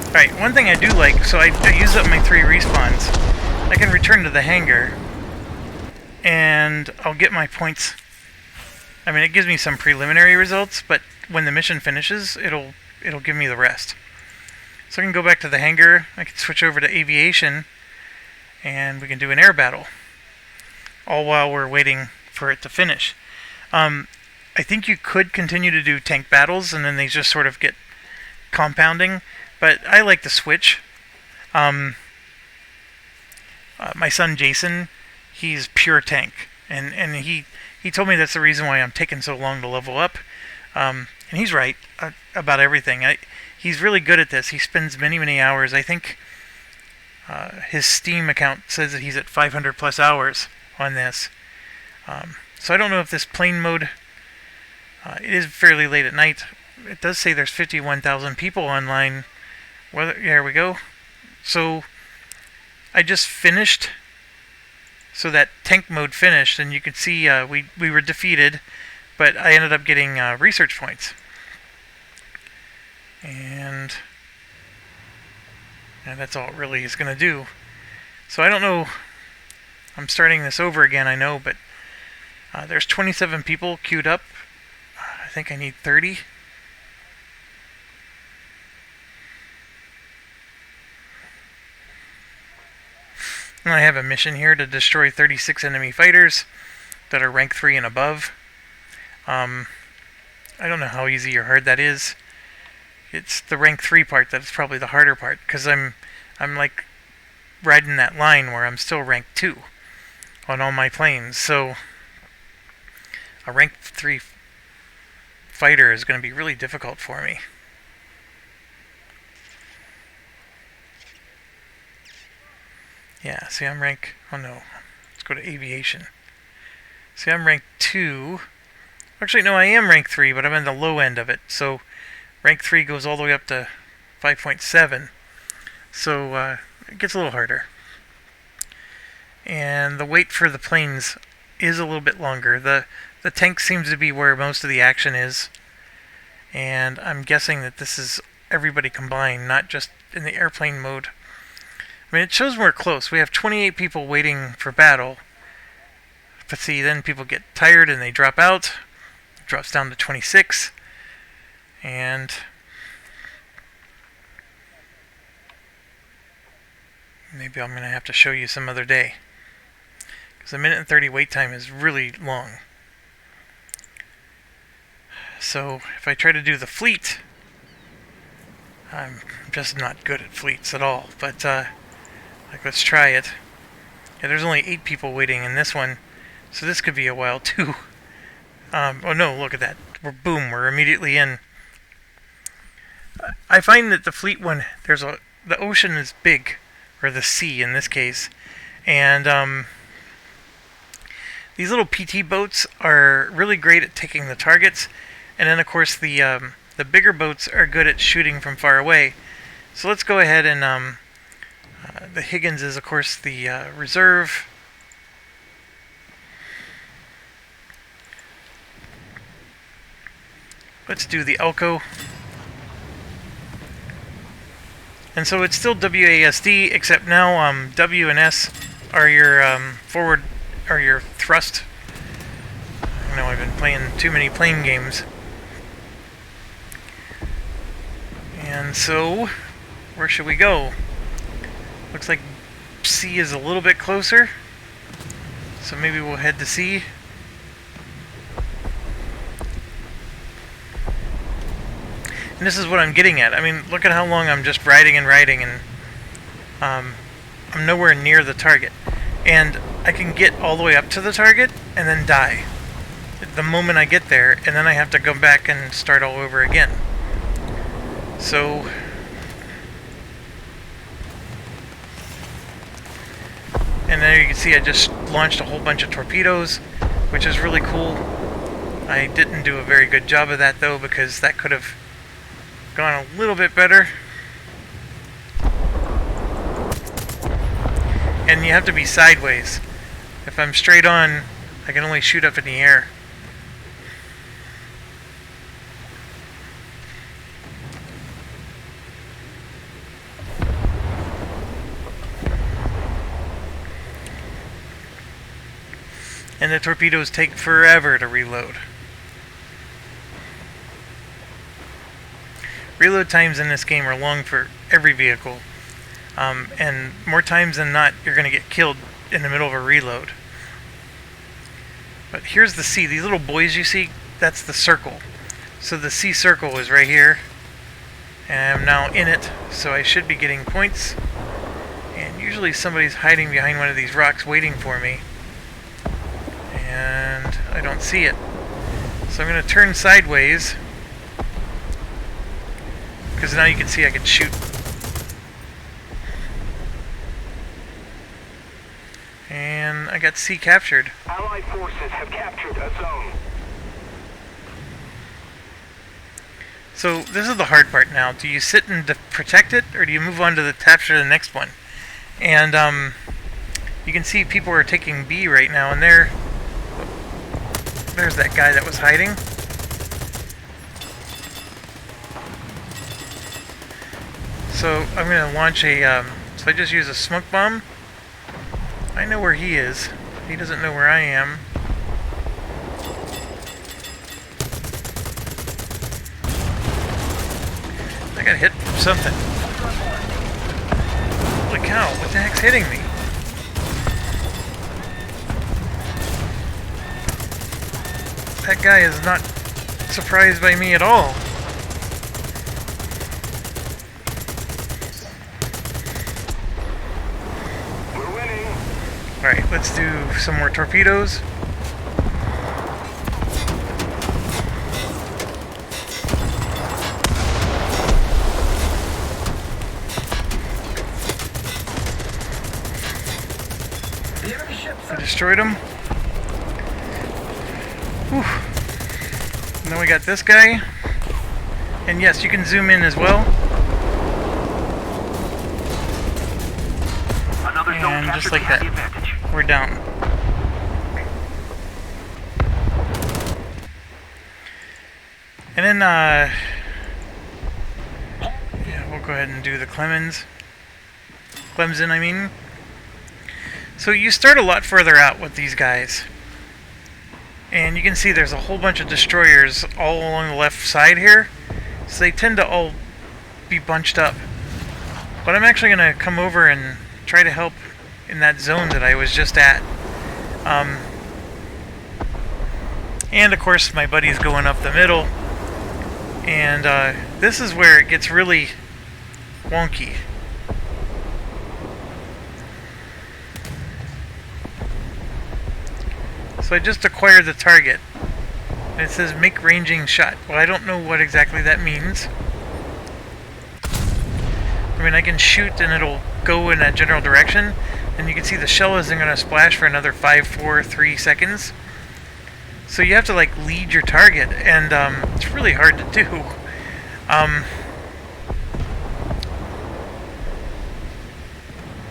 Speaker 1: Alright, one thing I do like, so I use up my 3 respawns. I can return to the hangar, and I'll get my points. I mean, it gives me some preliminary results, but when the mission finishes, it'll give me the rest. So I can go back to the hangar, I can switch over to aviation, and we can do an air battle. All while we're waiting for it to finish. I think you could continue to do tank battles, and then they just sort of get compounding. But I like to switch. My son Jason, he's pure tank, and he told me that's the reason why I'm taking so long to level up. And he's right about everything. He's really good at this. He spends many hours. I think his Steam account says that he's at 500 plus hours on this. So I don't know if this plane mode. It is fairly late at night. It does say there's 51,000 people online. Well, there we go. So I just finished So that tank mode finished, and you can see we were defeated, but I ended up getting research points. And that's all it really is going to do. So I don't know. I'm starting this over again, I know, but there's 27 people queued up. I think I need 30. And I have a mission here to destroy 36 enemy fighters that are rank 3 and above. I don't know how easy or hard that is. It's the rank 3 part that's probably the harder part, because I'm like riding that line where I'm still rank 2 on all my planes. So a rank 3 fighter is going to be really difficult for me. Yeah, see, I'm rank... Oh no, let's go to aviation. See, I'm rank 2. Actually, no, I am rank 3, but I'm in the low end of it. So rank 3 goes all the way up to 5.7. So it gets a little harder. And the wait for the planes is a little bit longer. The tank seems to be where most of the action is. And I'm guessing that this is everybody combined, not just in the airplane mode. I mean, it shows we're close. We have 28 people waiting for battle. But see, then people get tired and they drop out. It drops down to 26. And maybe I'm going to have to show you some other day. Because a minute and 30 wait time is really long. So if I try to do the fleet, I'm just not good at fleets at all. But let's try it. Yeah, there's only 8 people waiting in this one, so this could be a while too. Oh no, look at that. We're immediately in. I find that the fleet one, the ocean is big, or the sea in this case, and these little PT boats are really great at taking the targets, and then of course the bigger boats are good at shooting from far away. So let's go ahead and the Higgins is of course the reserve. Let's do the Elko. And so it's still WASD, except now W and S are your forward, are your thrust. I know I've been playing too many plane games. And so, where should we go? Looks like C is a little bit closer. So maybe we'll head to C. And this is what I'm getting at. I mean, look at how long I'm just riding, and I'm nowhere near the target. And I can get all the way up to the target and then die the moment I get there, and then I have to go back and start all over again. So and there you can see I just launched a whole bunch of torpedoes, which is really cool. I didn't do a very good job of that though, because that could have gone a little bit better. And you have to be sideways. If I'm straight on, I can only shoot up in the air. And the torpedoes take forever to reload. Reload times in this game are long for every vehicle. And more times than not, you're going to get killed in the middle of a reload. But here's the C. These little boys you see, that's the circle. So the C circle is right here. And I'm now in it, so I should be getting points. And usually somebody's hiding behind one of these rocks waiting for me. And I don't see it. So I'm going to turn sideways, because now you can see I can shoot. And I got C captured.
Speaker 2: Allied forces have captured a zone.
Speaker 1: So this is the hard part now. Do you sit and protect it, or do you move on to capture the next one? And You can see people are taking B right now, and there's that guy that was hiding. So I'm gonna launch a. So I just use a smoke bomb. I know where he is. He doesn't know where I am. I got hit from something. Holy cow! What the heck's hitting me? That guy is not surprised by me at all.
Speaker 2: We're winning.
Speaker 1: Alright, let's do some more torpedoes. I destroyed him. Whew. And then we got this guy. And yes, you can zoom in as well.
Speaker 2: Another zone
Speaker 1: And just
Speaker 2: captured.
Speaker 1: like
Speaker 2: We have the
Speaker 1: that,
Speaker 2: advantage.
Speaker 1: we're down. And then, yeah, we'll go ahead and do the Clemson, I mean. So you start a lot further out with these guys. And you can see there's a whole bunch of destroyers all along the left side here. So they tend to all be bunched up. But I'm actually going to come over and try to help in that zone that I was just at. And of course my buddy's going up the middle. And this is where it gets really wonky. So I just acquired the target. And it says make ranging shot. Well, I don't know what exactly that means. I mean, I can shoot and it'll go in that general direction. And you can see the shell isn't going to splash for another 5, 4, 3 seconds. So you have to like lead your target. And it's really hard to do.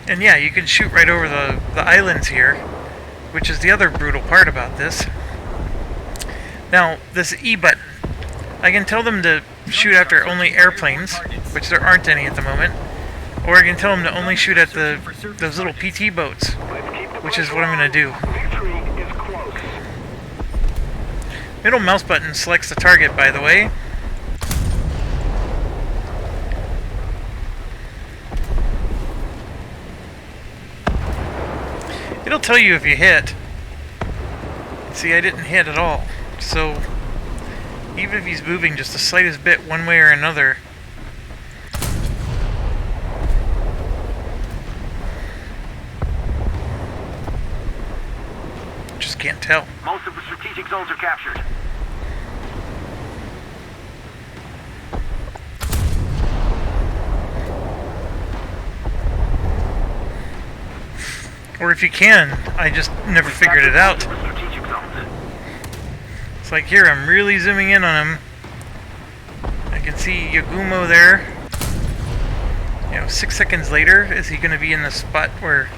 Speaker 1: And yeah, you can shoot right over the islands here, which is the other brutal part about this. Now, this E button, I can tell them to shoot after only airplanes, which there aren't any at the moment, or I can tell them to only shoot at those little PT boats, which is what I'm going to do.
Speaker 2: Victory is close.
Speaker 1: Middle mouse button selects the target, by the way. It'll tell you if you hit. See, I didn't hit at all. So, even if he's moving just the slightest bit one way or another, just can't tell.
Speaker 2: Most of the strategic zones are captured.
Speaker 1: Or if you can, I just never figured it out.
Speaker 2: Strategic zones.
Speaker 1: It's like here, I'm really zooming in on him. I can see Yagumo there. You know, 6 seconds later, is he going to be in the spot where...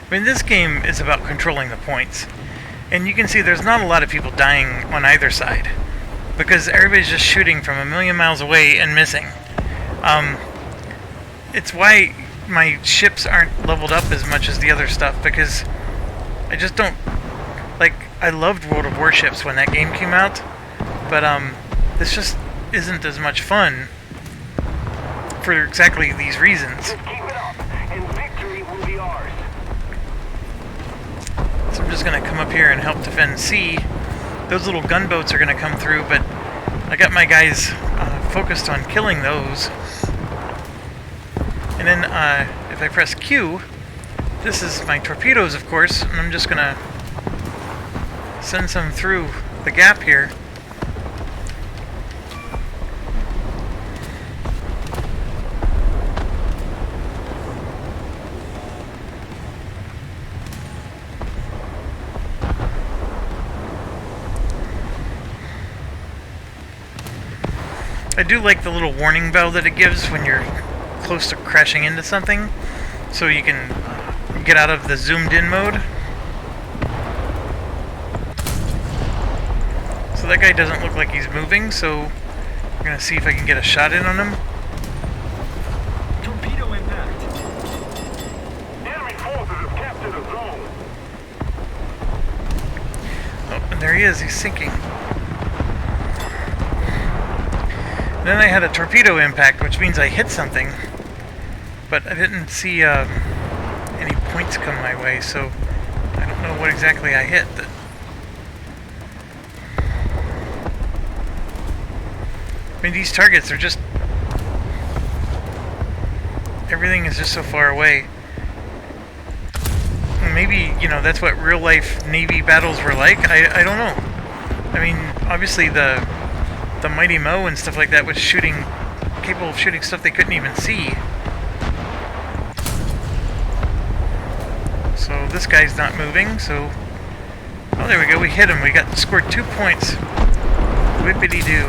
Speaker 1: I mean, this game is about controlling the points. And you can see there's not a lot of people dying on either side, because everybody's just shooting from a million miles away and missing. It's why my ships aren't leveled up as much as the other stuff, because I just don't... Like, I loved World of Warships when that game came out, but this just isn't as much fun for exactly these reasons.
Speaker 2: Just keep it up, and victory will be ours.
Speaker 1: So I'm just going to come up here and help defend C. Those little gunboats are going to come through, but I got my guys focused on killing those. And And then if I press Q, this is my torpedoes, of course, and I'm just gonna send some through the gap here. I do like the little warning bell that it gives when you're close to crashing into something, so you can get out of the zoomed in mode. So that guy doesn't look like he's moving, so I'm gonna see if I can get a shot in on him.
Speaker 2: Torpedo impact. Enemy forces have captured a zone.
Speaker 1: Oh, and there he is, he's sinking. Then I had a torpedo impact, which means I hit something, but I didn't see any points come my way, so I don't know what exactly I hit. I mean, these targets are just... everything is just so far away. Maybe, you know, that's what real-life Navy battles were like. I don't know. I mean, obviously the Mighty Mo and stuff like that was capable of shooting stuff they couldn't even see. So this guy's not moving, so... oh, there we go, we hit him. We scored 2 points. Whippity-doo.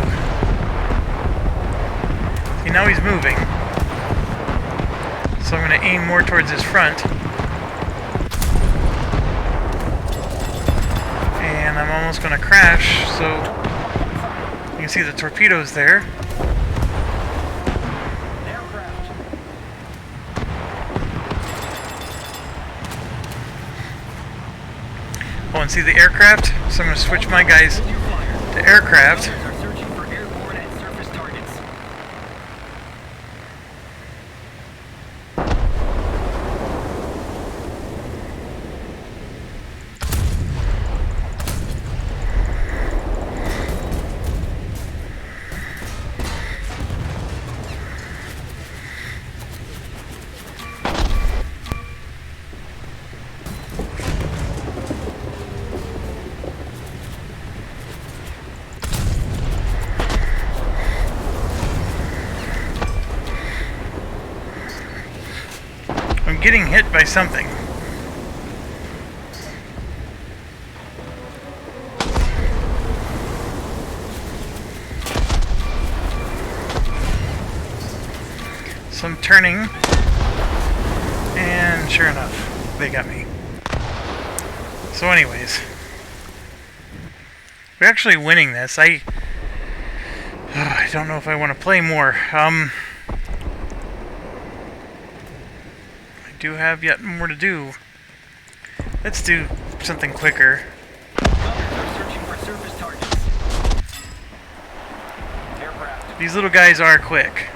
Speaker 1: See, now he's moving. So I'm going to aim more towards his front. And I'm almost going to crash, so... you can see the torpedoes there.
Speaker 2: Aircraft.
Speaker 1: Oh, and see the aircraft? So I'm going to switch my guys to aircraft.
Speaker 2: Are searching for airborne and surface targets.
Speaker 1: I'm getting hit by something. So I'm turning, and sure enough, they got me. So anyways, we're actually winning this. I don't know if I want to play more. I do have yet more to do. Let's do something quicker.
Speaker 2: Are searching for surface targets. Aircraft.
Speaker 1: These little guys are quick.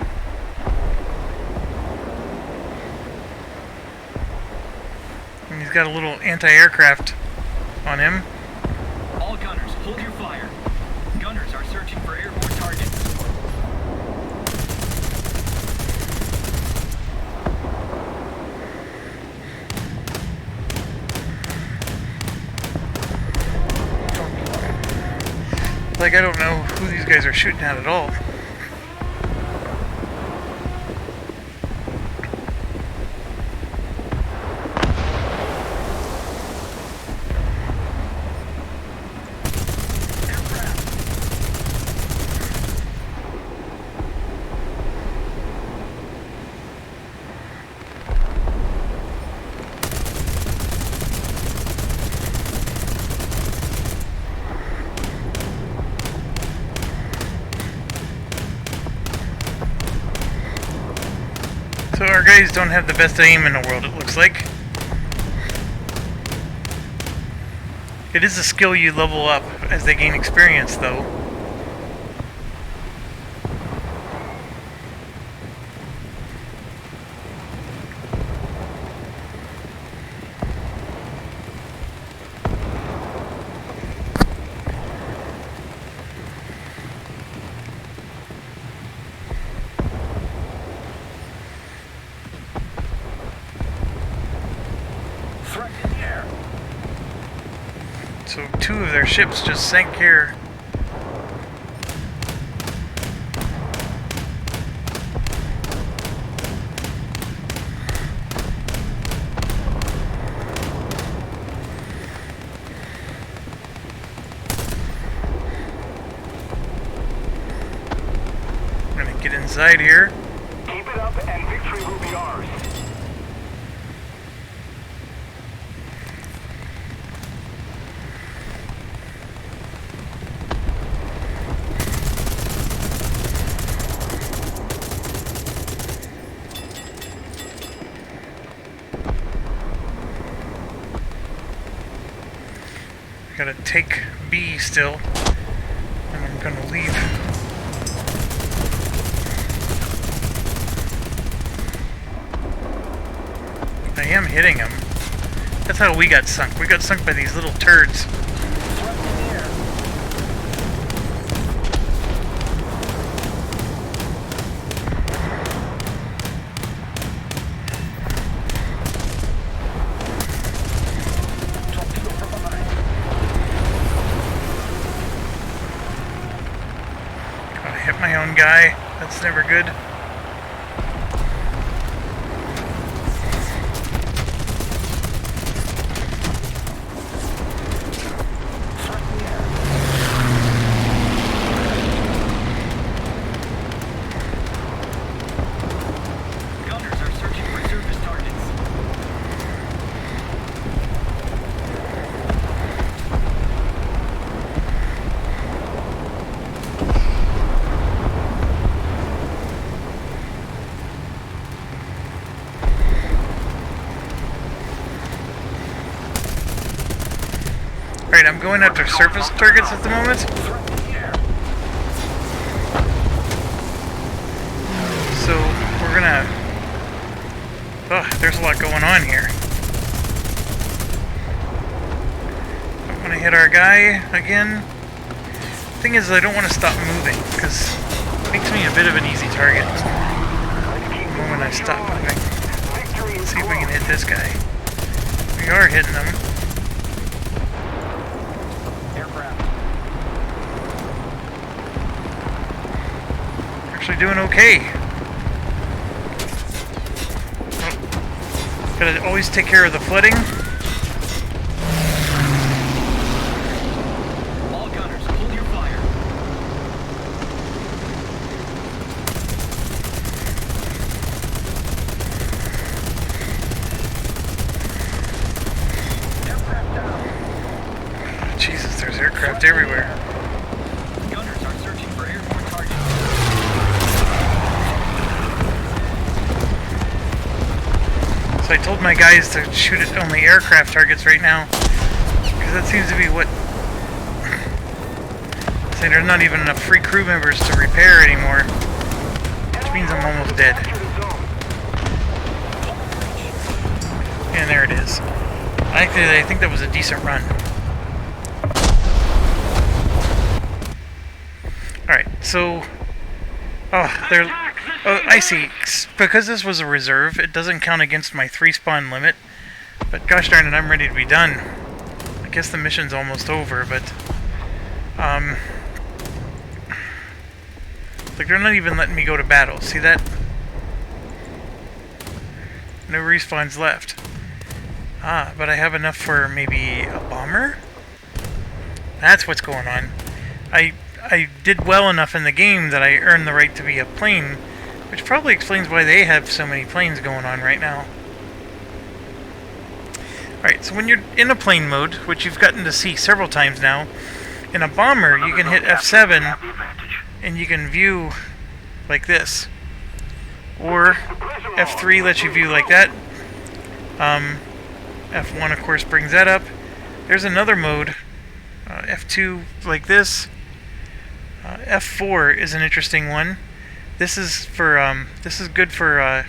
Speaker 1: And he's got a little anti-aircraft on him.
Speaker 2: All gunners, hold your fire. Gunners are searching for airborne targets.
Speaker 1: Like, I don't know who these guys are shooting at all. So our guys don't have the best aim in the world, it looks like. It is a skill you level up as they gain experience, though. of their ships just sank here. I'm gonna get inside here.
Speaker 4: Keep it up and victory will be ours.
Speaker 1: I gotta take B still, and I'm gonna leave. I am hitting him. That's how we got sunk. We got sunk by these little turds. Gotta hit my own guy. That's never good.
Speaker 2: Gunners are searching for surface targets.
Speaker 1: Alright, I'm going after surface targets at the moment. So, we're gonna... Ugh, there's a lot going on here. I'm gonna hit our guy again. Thing is, I don't want to stop moving, because it makes me a bit of an easy target the moment I stop moving. Let's see if we can hit this guy. We are hitting him. Actually doing okay. Gotta always take care of the flooding.
Speaker 2: All gunners, hold your fire.
Speaker 1: Jesus, there's aircraft everywhere.
Speaker 2: Gunners are searching for airborne targets.
Speaker 1: So I told my guys to shoot at only aircraft targets right now, because that seems to be what... Say there's not even enough free crew members to repair anymore, which means I'm almost dead. And there it is. Actually, I think that was a decent run. Alright, so... Oh, they're... Oh, I see. Because this was a reserve, it doesn't count against my 3 spawn limit. But gosh darn it, I'm ready to be done. I guess the mission's almost over, but... Like, they're not even letting me go to battle. See that? No respawns left. Ah, but I have enough for maybe a bomber? That's what's going on. I did well enough in the game that I earned the right to be a plane, which probably explains why they have so many planes going on right now. Alright, so when you're in a plane mode, which you've gotten to see several times now, in a bomber you can hit F7 and you can view like this. Or F3 lets you view like that. F1 of course brings that up. There's another mode, F2 like this. F4 is an interesting one. This is for this is good for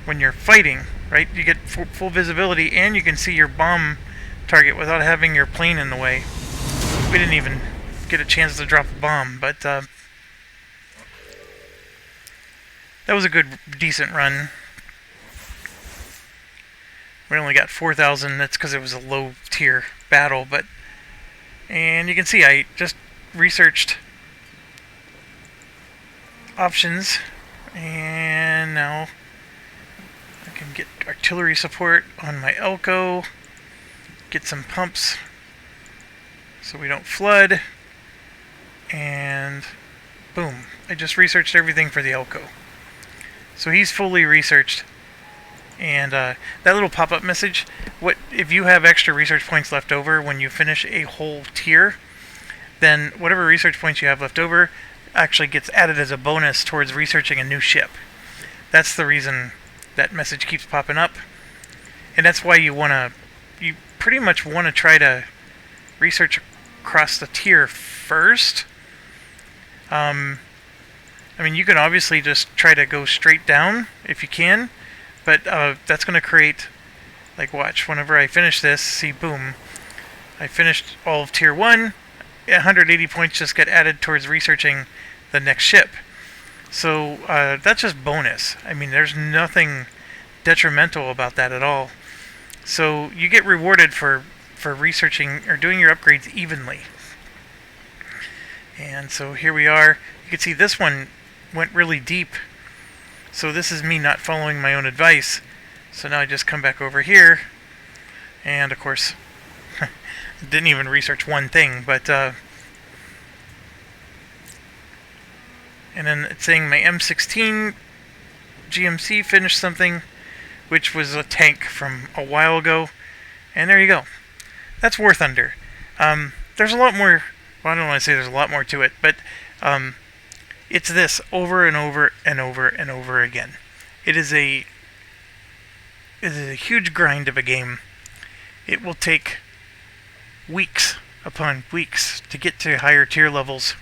Speaker 1: when you're fighting, right? You get full visibility and you can see your bomb target without having your plane in the way. We didn't even get a chance to drop a bomb, but that was a good, decent run. We only got 4,000. That's because it was a low tier battle, but And you can see I just researched options, and now I can get artillery support on my Elko, get some pumps so we don't flood, and boom, I just researched everything for the Elko. So he's fully researched. And that little pop-up message, what if you have extra research points left over when you finish a whole tier, then whatever research points you have left over actually gets added as a bonus towards researching a new ship. That's the reason that message keeps popping up. And that's why you pretty much want to try to research across the tier first. I mean, you can obviously just try to go straight down if you can, but that's going to create, like, watch, whenever I finish this, see, boom, I finished all of tier 1, 180 points just get added towards researching the next ship. So that's just bonus. I mean, there's nothing detrimental about that at all. So you get rewarded for researching or doing your upgrades evenly. And so here we are. You can see this one went really deep. So this is me not following my own advice. So now I just come back over here, and of course, didn't even research one thing, but and then it's saying my M16 GMC finished something, which was a tank from a while ago, and there you go. That's War Thunder. There's a lot more. Well, I don't want to say there's a lot more to it, but it's this over and over and over and over again. It is a huge grind of a game. It will take weeks upon weeks to get to higher tier levels.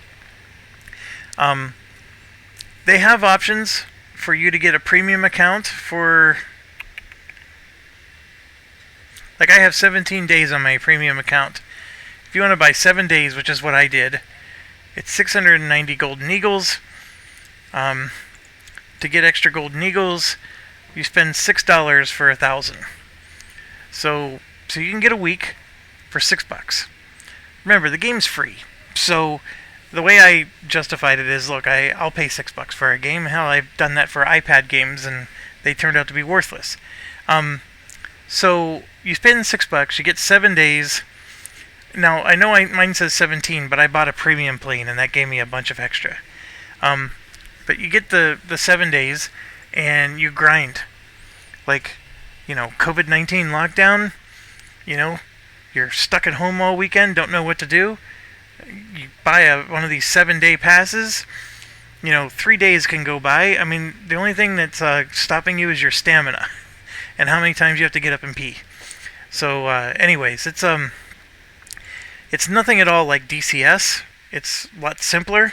Speaker 1: They have options for you to get a premium account for... Like, I have 17 days on my premium account. If you want to buy 7 days, which is what I did, it's 690 Golden Eagles. To get extra Golden Eagles, you spend $6 for 1,000. So you can get a week for $6. Remember, the game's free. So the way I justified it is, look, I'll pay $6 for a game. Hell, I've done that for iPad games, and they turned out to be worthless. So you spend $6, you get 7 days. Now, I know mine says 17, but I bought a premium plane, and that gave me a bunch of extra. But you get the 7 days, and you grind. Like, COVID-19 lockdown, you're stuck at home all weekend, don't know what to do. You buy one of these 7-day passes, 3 days can go by. I mean, the only thing that's stopping you is your stamina, and how many times you have to get up and pee. So, anyways, it's nothing at all like DCS. It's a lot simpler.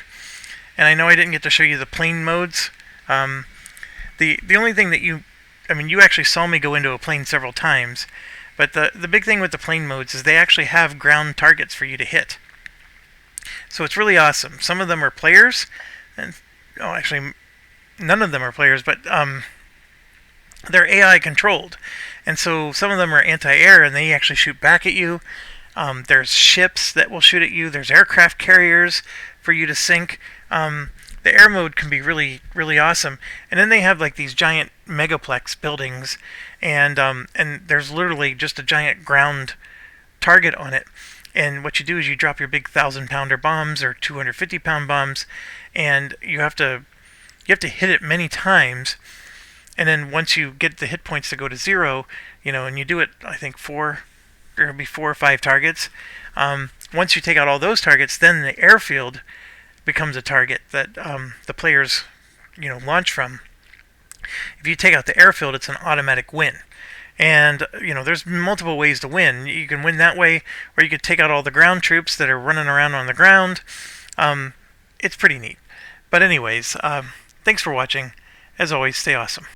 Speaker 1: And I know I didn't get to show you the plane modes. The only thing that you actually saw me go into a plane several times. But the big thing with the plane modes is they actually have ground targets for you to hit. So it's really awesome. Some of them are players. And, actually, none of them are players, but they're AI controlled. And so some of them are anti-air, and they actually shoot back at you. There's ships that will shoot at you. There's aircraft carriers for you to sink. The air mode can be really, really awesome. And then they have like these giant megaplex buildings, and there's literally just a giant ground target on it. And what you do is you drop your big 1,000-pounder bombs or 250-pound bombs, and you have to hit it many times. And then once you get the hit points to go to 0, and you do it, I think there'll be 4 or 5 targets. Once you take out all those targets, then the airfield becomes a target that the players, launch from. If you take out the airfield, it's an automatic win. And, there's multiple ways to win. You can win that way, or you could take out all the ground troops that are running around on the ground. It's pretty neat. But anyways, thanks for watching. As always, stay awesome.